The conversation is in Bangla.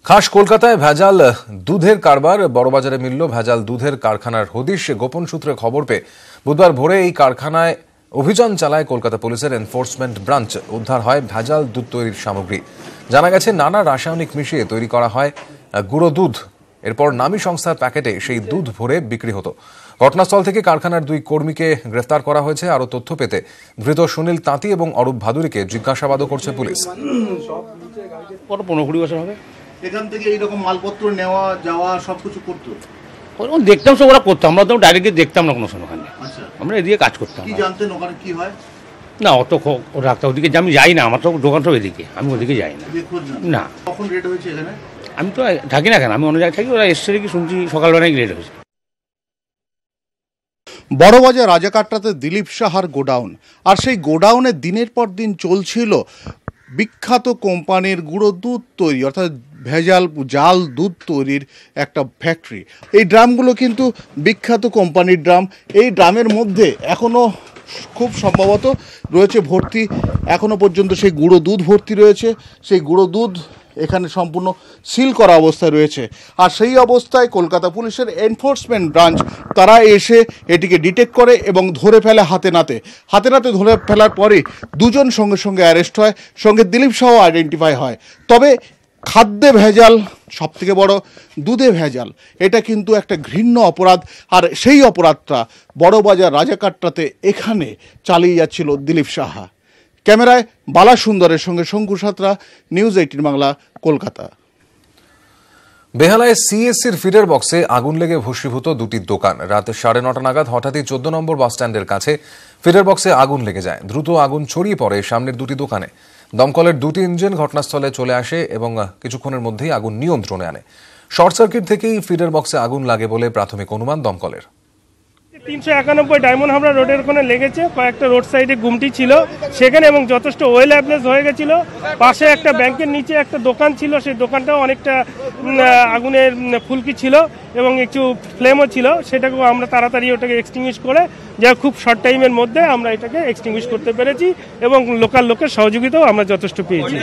খাস কলকাতায় ভেজাল দুধের কারবার। বড়বাজারে মিলল ভেজাল দুধের কারখানার হদিশ। গোপন সূত্রে খবর পেয়ে বুধবার ভোরে এই কারখানায় অভিযান চালায় কলকাতা পুলিশের এনফোর্সমেন্ট ব্রাঞ্চ। উদ্ধার হয় ভেজাল দুধ তৈরির সামগ্রী। জানা গেছে নানা রাসায়নিক মিশিয়ে তৈরি করা হয় গুঁড়ো দুধ। এরপর নামী সংস্থার প্যাকেটে সেই দুধ ভরে বিক্রি হতো। ঘটনাস্থল থেকে কারখানার 2 কর্মীকে গ্রেফতার করা হয়েছে। আরও তথ্য পেতে ধৃত সুনীল তাঁতি এবং অরূপ ভাদুরীকে জিজ্ঞাসাবাদও করছে পুলিশ। 15-20 বছর হবে এখান থেকে এইরকম মালপত্র নেওয়া যাওয়া সবকিছু করতো। দেখতাম সব ওরা করতো, আমরা তো ডাইরেক্টলি দেখতাম না কোনো সময়। ওখানে আমরা এদিকে কাজ করতাম। কি জানতেন ওখানে কি হয়? না অত রাখতাম ওদিকে, আমি যাই না, আমার তো দোকান সব এদিকে, আমি ওদিকে যাই না। না কখন রেড হয়েছে এখানে? আমি তো থাকি না, কেন আমি অন্য জায়গায় থাকি। ওরা এসছে কি শুনছি সকালবেলায় রেড হয়েছে। বড়বাজার রাজাকাট্টাতে দিলীপ সাহার গোডাউন, আর সেই গোডাউনে দিনের পর দিন চলছিল বিখ্যাত কোম্পানির গুঁড়ো দুধ তৈরি, অর্থাৎ ভেজাল জাল দুধ তৈরির একটা ফ্যাক্টরি। এই ড্রামগুলো কিন্তু বিখ্যাত কোম্পানির ড্রাম। এই ড্রামের মধ্যে এখনও খুব সম্ভবত রয়েছে ভর্তি, এখনও পর্যন্ত সেই গুঁড়ো দুধ ভর্তি রয়েছে। সেই গুঁড়ো দুধ এখানে সম্পূর্ণ সিল করা অবস্থায় রয়েছে। আর সেই অবস্থায় কলকাতা পুলিশের এনফোর্সমেন্ট ব্রাঞ্চ তারা এসে এটিকে ডিটেক্ট করে এবং ধরে ফেলে হাতে নাতে ধরে ফেলার পরে 2 জন সঙ্গে সঙ্গে অ্যারেস্ট হয়, সঙ্গে দিলীপ শাহ আইডেন্টিফাই হয়। তবে খাদ্যে ভেজাল, সবথেকে বড় দুধে ভেজাল, এটা কিন্তু একটা ঘৃণ্য অপরাধ। আর সেই অপরাধটা বড়বাজার রাজাকাট্টাতে এখানে চালিয়ে যাচ্ছিল দিলীপ সাহা। ক্যামেরায় বালা সুন্দরের সঙ্গে শঙ্কু সাঁতরা, নিউজ 18 বাংলা, কলকাতা। বেহালায় সিএসসির ফিডার বক্সে আগুন লেগে ভস্মীভূত 2টি দোকান। রাত 9:30 নাগাদ হঠাৎই 14 নম্বর বাস স্ট্যান্ডের কাছে ফিডার বক্সে আগুন লেগে যায়। দ্রুত আগুন ছড়িয়ে পড়ে সামনের 2টি দোকানে। দমকলের 2টি ইঞ্জিন ঘটনাস্থলে চলে আসে এবং কিছুক্ষণের মধ্যেই আগুন নিয়ন্ত্রণে আনে। শর্ট সার্কিট থেকেই ফিডার বক্সে আগুন লাগে বলে প্রাথমিক অনুমান দমকলের। 391 ডায়মন্ড হাবড়া রোডের ওখানে লেগেছে। কয়েকটা রোড সাইডে গুমটি ছিল সেখানে এবং যথেষ্ট ওয়েল অ্যাবলেস হয়ে গেছিল। পাশে একটা ব্যাংকের নিচে একটা দোকান ছিল, সেই দোকানটাও অনেকটা আগুনের ফুলকি ছিল এবং একটু ফ্লেমও ছিল। সেটাকেও আমরা তাড়াতাড়ি ওটাকে এক্সটিংগুইশ করে, যা খুব শর্ট টাইমের মধ্যে আমরা এটাকে এক্সটিংগুইশ করতে পেরেছি এবং লোকাল লোকের সহযোগিতাও আমরা যথেষ্ট পেয়েছি।